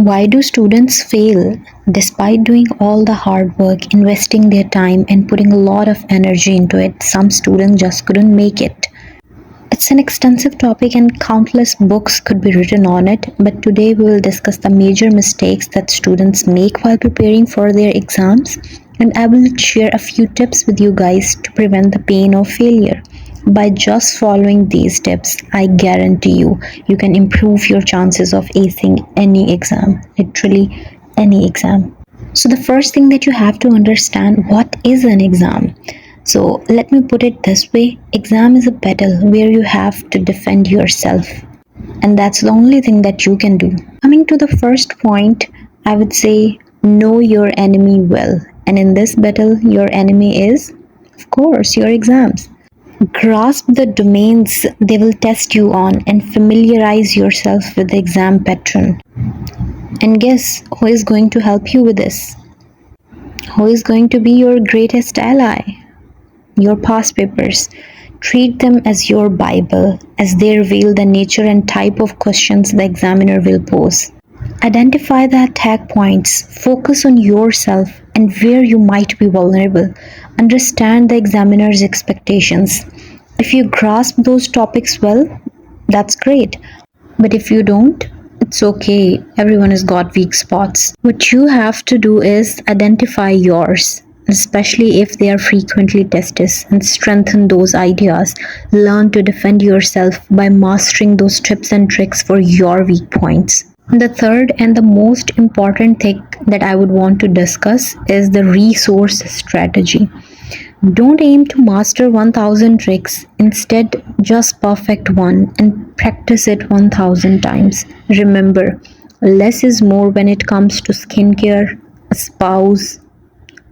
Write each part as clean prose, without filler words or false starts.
Why do students fail despite doing all the hard work, investing their time, and putting a lot of energy into it? Some students just couldn't make it. It's an extensive topic and countless books could be written on it, but today we will discuss the major mistakes that students make while preparing for their exams, and I will share a few tips with you guys to prevent the pain of failure. By just following these tips, I guarantee you can improve your chances of acing any exam, literally any exam. So the first thing that you have to understand, what is an exam? So let me put it this way, exam is a battle where you have to defend yourself, and that's the only thing that you can do. Coming to the first point, I would say know your enemy well. And in this battle, your enemy is, of course, your exams. Grasp the domains they will test you on and familiarize yourself with the exam pattern. And guess who is going to help you with this? Who is going to be your greatest ally? Your past papers. Treat them as your Bible, as they reveal the nature and type of questions the examiner will pose. Identify the attack points, focus on yourself and where you might be vulnerable. Understand the examiner's expectations. If you grasp those topics well, that's great. But if you don't, it's okay. Everyone has got weak spots. What you have to do is identify yours, especially if they are frequently tested, and strengthen those ideas. Learn to defend yourself by mastering those tips and tricks for your weak points. The third and the most important thing that I would want to discuss is the resource strategy. Don't aim to master 1000 tricks, instead, just perfect one and practice it 1000 times. Remember, less is more when it comes to skincare, a spouse,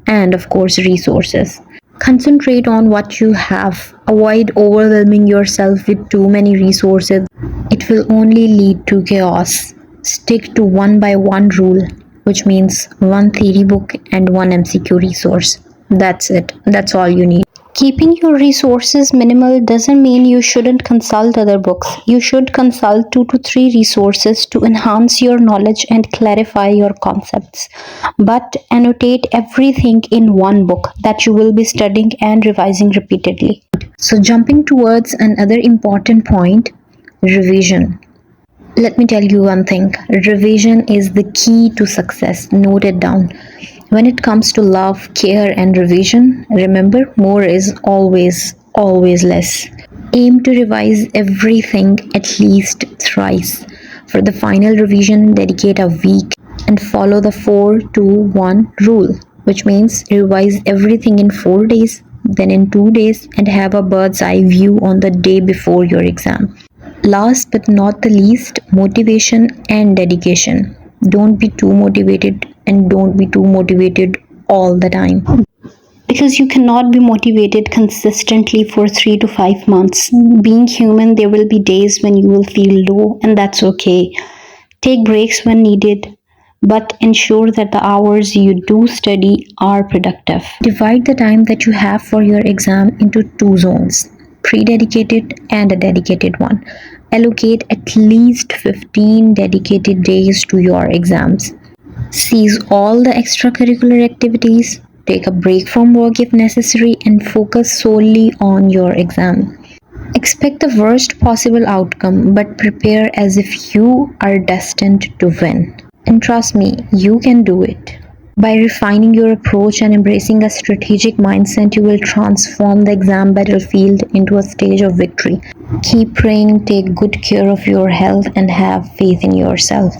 and of course resources. Concentrate on what you have. Avoid overwhelming yourself with too many resources. It will only lead to chaos. Stick to one by one rule, which means one theory book and one MCQ resource. That's it. That's all you need. Keeping your resources minimal doesn't mean you shouldn't consult other books. You should consult 2 to 3 resources to enhance your knowledge and clarify your concepts. But annotate everything in one book that you will be studying and revising repeatedly. So, jumping towards another important point, revision. Let me tell you one thing, revision is the key to success. Note it down. When it comes to love, care, and revision, remember, more is always less. Aim to revise everything at least thrice. For the final revision, dedicate a week and follow the 4-2-1 rule, which means revise everything in 4 days, then in 2 days, and have a bird's eye view on the day before your exam. Last but not the least, motivation and dedication. Don't be too motivated and don't be too motivated all the time. Because you cannot be motivated consistently for 3 to 5 months. Being human, there will be days when you will feel low, and that's okay. Take breaks when needed, but ensure that the hours you do study are productive. Divide the time that you have for your exam into 2 zones, pre-dedicated and a dedicated one. Allocate at least 15 dedicated days to your exams. Seize all the extracurricular activities, take a break from work if necessary, and focus solely on your exam. Expect the worst possible outcome, but prepare as if you are destined to win. And trust me, you can do it. By refining your approach and embracing a strategic mindset, you will transform the exam battlefield into a stage of victory. Keep praying, take good care of your health, and have faith in yourself.